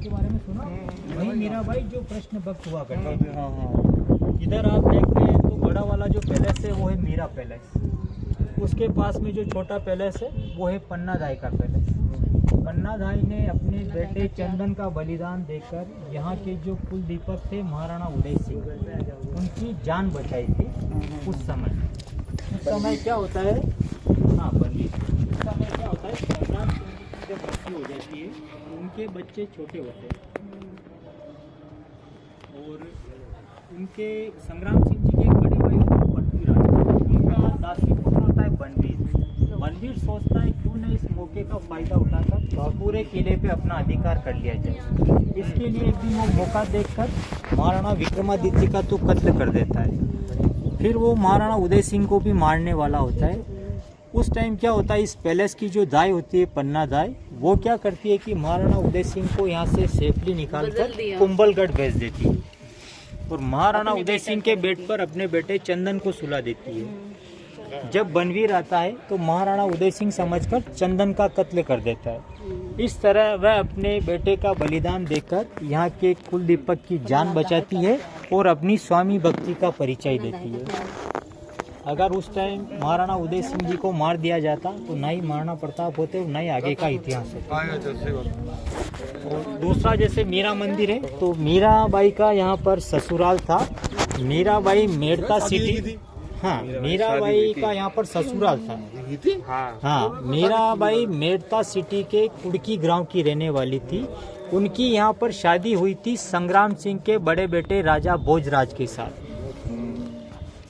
के बारे में सुना? वही मीराबाई जो कृष्ण भक्त हुआ करते थे। इधर आप देखते हैं तो बड़ा वाला जो पैलेस है वो है मीरा पैलेस। उसके पास में जो छोटा पैलेस है वो है पन्नाधाय का पैलेस। पन्नाधाय ने अपने बेटे चंदन का बलिदान देकर यहाँ के जो कुल दीपक थे महाराणा उदय सिंह, उनकी जान बचाई थी। उस समय क्या होता है, हाँ बनवीर, उस समय क्या होता है, संग्राम सिंह की जब मृत्यु हो जाती है उनके बच्चे छोटे होते हैं और उनके संग्राम सिंह जी के एक बड़े भाई होते हैं पृथ्वीराज, उनका दासी पुत्र होता है बनवीर। बनवीर सोचता है क्यों न इस मौके का फायदा उठाकर पूरे किले पे अपना अधिकार कर लिया जाए। इसके लिए एक दिन वो मौका देखकर महाराणा विक्रमादित्य का तो कत्ल कर देता है। फिर वो महाराणा उदय सिंह को भी मारने वाला होता है। उस टाइम क्या होता है, इस पैलेस की जो दाई होती है पन्नाधाय, वो क्या करती है कि महाराणा उदय सिंह को यहाँ से सेफली निकालकर कुंभलगढ़ भेज देती है और महाराणा उदय सिंह के बेड पर अपने बेटे चंदन को सुला देती है। जब बनवीर आता है तो महाराणा उदय सिंह समझकर चंदन का कत्ल कर देता है। इस तरह वह अपने बेटे का बलिदान देकर यहाँ के कुल दीपक की जान बचाती है और अपनी स्वामी भक्ति का परिचय देती है। अगर उस टाइम महाराणा उदय सिंह जी को मार दिया जाता तो ना ही महाराणा प्रताप होते और ना ही आगे का इतिहास होता। और दूसरा जैसे मीरा मंदिर है, तो मीराबाई का यहाँ पर ससुराल था। मीराबाई मेड़ता सिटी, हाँ मीराबाई का यहाँ पर ससुराल था। हाँ मीराबाई मेड़ता सिटी के कुड़की गांव की रहने वाली थी। उनकी यहाँ पर शादी हुई थी संग्राम सिंह के बड़े बेटे राजा भोजराज के साथ।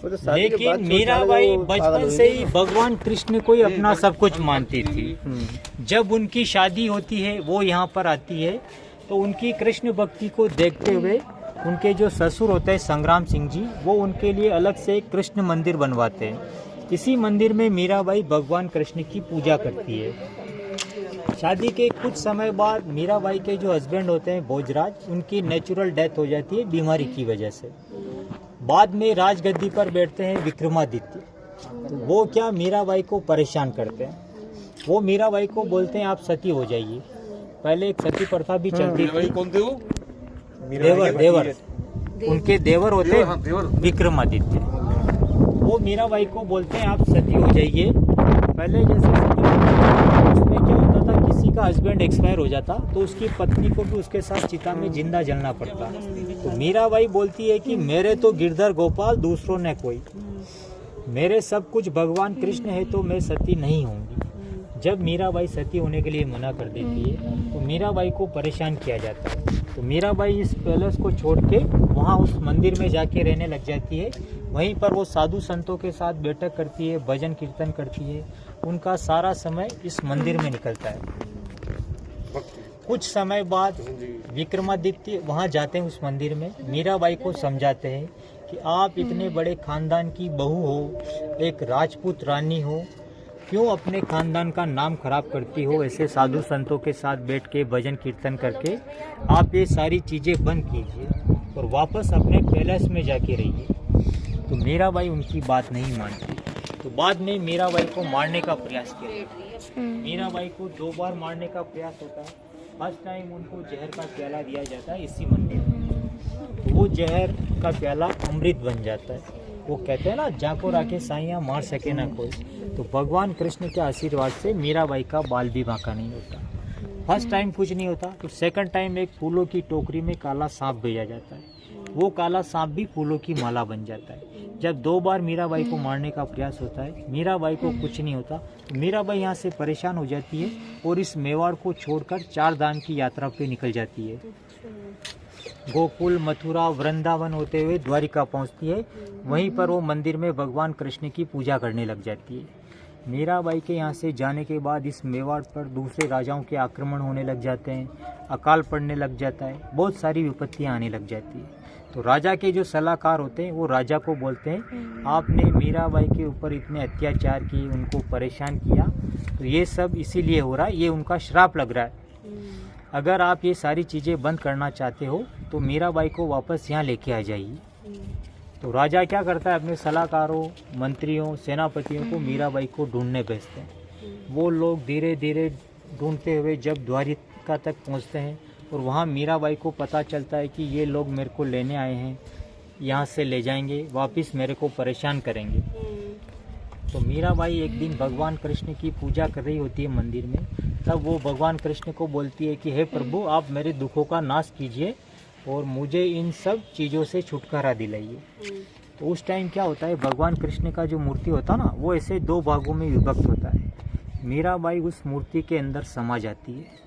लेकिन मीराबाई बचपन से ही भगवान कृष्ण को ही अपना सब कुछ मानती थी। जब उनकी शादी होती है, वो यहाँ पर आती है, तो उनकी कृष्ण भक्ति को देखते हुए उनके जो ससुर होते हैं संग्राम सिंह जी, वो उनके लिए अलग से एक कृष्ण मंदिर बनवाते हैं। इसी मंदिर में मीराबाई भगवान कृष्ण की पूजा करती है। शादी के कुछ समय बाद मीराबाई के जो हस्बैंड होते हैं भोजराज, उनकी नेचुरल डेथ हो जाती है बीमारी की वजह से। बाद में राजगद्दी पर बैठते हैं विक्रमादित्य। तो वो क्या मीराबाई को परेशान करते हैं। वो मीराबाई को बोलते हैं आप सती हो जाइए। पहले एक सती प्रथा भी चलती थी। कौन थे वो? देवर उनके देवर होते हैं विक्रमादित्य। वो मीराबाई को बोलते हैं आप सती हो जाइए। पहले जैसे उसमें क्या होता था, किसी का हस्बैंड एक्सपायर हो जाता तो उसकी पत्नी को भी उसके साथ चिता में जिंदा जलना पड़ता। तो मीराबाई बोलती है कि मेरे तो गिरधर गोपाल दूसरों ने कोई, मेरे सब कुछ भगवान कृष्ण है, तो मैं सती नहीं होंगी। जब मीराबाई सती होने के लिए मना कर देती है तो मीराबाई को परेशान किया जाता है। तो मीराबाई इस पैलेस को छोड़ के वहाँ उस मंदिर में जाके रहने लग जाती है। वहीं पर वो साधु संतों के साथ बैठक करती है, भजन कीर्तन करती है। उनका सारा समय इस मंदिर में निकलता है। कुछ समय बाद विक्रमादित्य वहाँ जाते हैं उस मंदिर में। मीराबाई को समझाते हैं कि आप इतने बड़े खानदान की बहू हो, एक राजपूत रानी हो, क्यों अपने खानदान का नाम खराब करती हो। ऐसे साधु संतों के साथ बैठ के भजन कीर्तन करके आप ये सारी चीज़ें बंद कीजिए और वापस अपने पैलेस में जाके रहिए। तो मीराबाई उनकी बात नहीं मानती। तो बाद में मीराबाई को मारने का प्रयास किया जाता है। मीराबाई को 2 बार मारने का प्रयास होता है। फर्स्ट टाइम उनको जहर का प्याला दिया जाता है इसी मंदिर में। तो वो जहर का प्याला अमृत बन जाता है। वो कहते हैं ना, जाको राखे साइयाँ मार सके ना कोई। तो भगवान कृष्ण के आशीर्वाद से मीराबाई का बाल भी बांका नहीं होता। फर्स्ट टाइम कुछ नहीं होता तो सेकंड टाइम एक फूलों की टोकरी में काला सांप भेजा जाता है। वो काला सांप भी फूलों की माला बन जाता है। जब 2 बार मीराबाई को मारने का प्रयास होता है, मीराबाई को कुछ नहीं होता। तो मीराबाई यहाँ से परेशान हो जाती है और इस मेवाड़ को छोड़कर 4 धाम की यात्रा पे निकल जाती है। गोकुल, मथुरा, वृंदावन होते हुए द्वारिका पहुँचती है। वहीं पर वो मंदिर में भगवान कृष्ण की पूजा करने लग जाती है। मीराबाई के यहाँ से जाने के बाद इस मेवाड़ पर दूसरे राजाओं के आक्रमण होने लग जाते हैं, अकाल पड़ने लग जाता है, बहुत सारी विपत्तियाँ आने लग जाती है। तो राजा के जो सलाहकार होते हैं वो राजा को बोलते हैं आपने मीराबाई के ऊपर इतने अत्याचार किए, उनको परेशान किया, तो ये सब इसीलिए हो रहा है, ये उनका श्राप लग रहा है। अगर आप ये सारी चीज़ें बंद करना चाहते हो तो मीराबाई को वापस यहाँ लेके आ जाइए। तो राजा क्या करता है, अपने सलाहकारों, मंत्रियों, सेनापतियों को मीराबाई को ढूंढने भेजते हैं। वो लोग धीरे धीरे ढूंढते हुए जब द्वारिका तक पहुँचते हैं और वहाँ मीराबाई को पता चलता है कि ये लोग मेरे को लेने आए हैं, यहाँ से ले जाएंगे, वापस मेरे को परेशान करेंगे। तो मीराबाई एक दिन भगवान कृष्ण की पूजा कर रही होती है मंदिर में, तब वो भगवान कृष्ण को बोलती है कि हे प्रभु, आप मेरे दुखों का नाश कीजिए और मुझे इन सब चीज़ों से छुटकारा दिलाइए। तो उस टाइम क्या होता है, भगवान कृष्ण का जो मूर्ति होता ना, वो ऐसे 2 भागों में विभक्त होता है। मीराबाई उस मूर्ति के अंदर समा जाती है।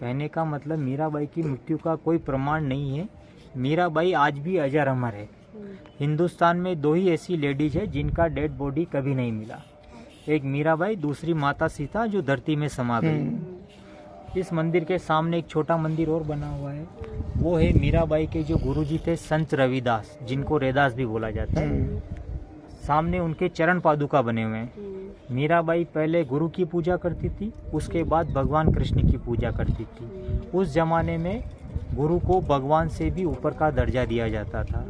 कहने का मतलब मीराबाई की मृत्यु का कोई प्रमाण नहीं है। मीराबाई आज भी अजर अमर है। हिंदुस्तान में 2 ही ऐसी लेडीज है जिनका डेड बॉडी कभी नहीं मिला, एक मीराबाई, दूसरी माता सीता जो धरती में समा गई। इस मंदिर के सामने एक छोटा मंदिर और बना हुआ है, वो है मीराबाई के जो गुरुजी थे संत रविदास, जिनको रैदास भी बोला जाता है। सामने उनके चरण पादुका बने हुए हैं। मीराबाई पहले गुरु की पूजा करती थी, उसके बाद भगवान कृष्ण की पूजा करती थी। उस जमाने में गुरु को भगवान से भी ऊपर का दर्जा दिया जाता था।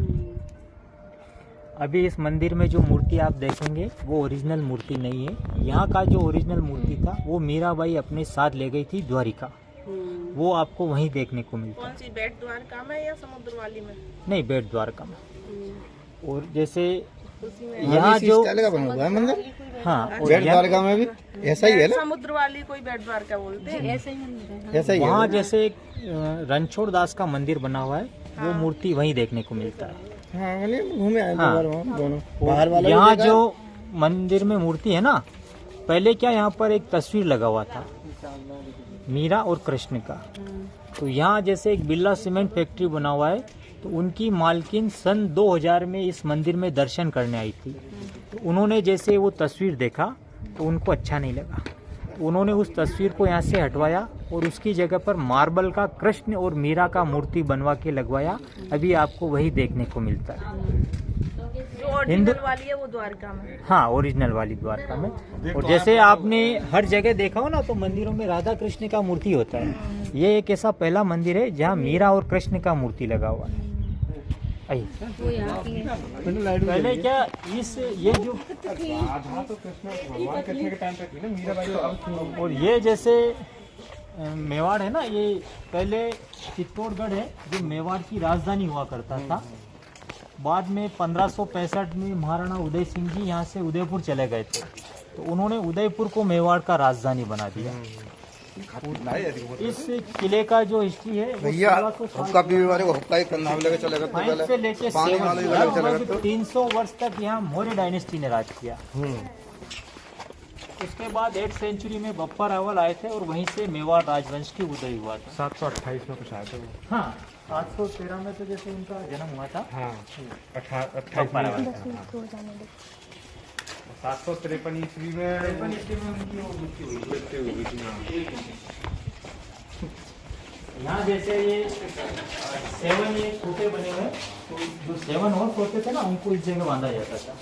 अभी इस मंदिर में जो मूर्ति आप देखेंगे वो ओरिजिनल मूर्ति नहीं है। यहाँ का जो ओरिजिनल मूर्ति था वो मीराबाई अपने साथ ले गई थी द्वारिका, वो आपको वहीं देखने को मिलता है। कौन सी, बेट द्वारका में या समुद्र वाली में? नहीं, बेट द्वारका में। और जैसे यहाँ जो बना हुआ है मंदिर, हाँ, और बेट द्वारका में भी ऐसा ही है ना, समुद्र वाली कोई बेट द्वारका बोलते हैं, ऐसा ही मंदिर है। ऐसा ही है। वहाँ जैसे एक रणछोड़ दास का मंदिर बना हुआ है, वो मूर्ति वहीं देखने को मिलता है। हाँ, घूमे आए हाँ। दोनों बाहर वाला यहाँ जो मंदिर में मूर्ति है ना, पहले क्या यहाँ पर एक तस्वीर लगा हुआ था मीरा और कृष्ण का। तो यहाँ जैसे एक बिरला सीमेंट फैक्ट्री बना हुआ है, तो उनकी मालकिन सन 2000 में इस मंदिर में दर्शन करने आई थी। तो उन्होंने जैसे वो तस्वीर देखा तो उनको अच्छा नहीं लगा, तो उन्होंने उस तस्वीर को यहाँ से हटवाया और उसकी जगह पर मार्बल का कृष्ण और मीरा का मूर्ति बनवा के लगवाया। अभी आपको वही देखने को मिलता है। जो ओरिजिनल वाली है वो द्वारका में। हाँ, ओरिजिनल वाली द्वारका में। और जैसे आपने हर जगह देखा हो ना, तो मंदिरों में राधा कृष्ण का मूर्ति होता है। ये एक ऐसा पहला मंदिर है जहाँ मीरा और कृष्ण का मूर्ति लगा हुआ है। पहले क्या ये जो भगवान कृष्ण के टाइम पे थी ना मीराबाई, तो अब थी। और ये जैसे मेवाड़ है ना, ये पहले चित्तौड़गढ़ है जो मेवाड़ की राजधानी हुआ करता था। बाद में 1565 में महाराणा उदय सिंह जी यहाँ से उदयपुर चले गए थे, तो उन्होंने उदयपुर को मेवाड़ का राजधानी बना दिया। इस किले का जो हिस्ट्री है भैया, हुक्का पीने वाले को हुक्का ही कंधा में लेके चलेगा, तो पहले से लेके पानी वाले ही लेके चलेगा। तो 300 वर्ष तक यहाँ मौर्य डायनेस्टी ने राज किया। उसके बाद 8th सेंचुरी में बप्पा रावल आए थे और वहीं से मेवाड़ राजवंश की उदय हुआ था। 728 में कुछ आया था वो। हाँ, 713 में तो जैसे उनका जन्म हुआ था। हाँ, 28 बप्पा रावल। 753 ईस्वी में उनकी वो मृत्यु हुई। मृत्यु हुई थी। यहाँ जैसे ये 7 ये छोटे बने हुए, तो जो 7 और होते थे ना, उनको इस जगह बांधा जाता था।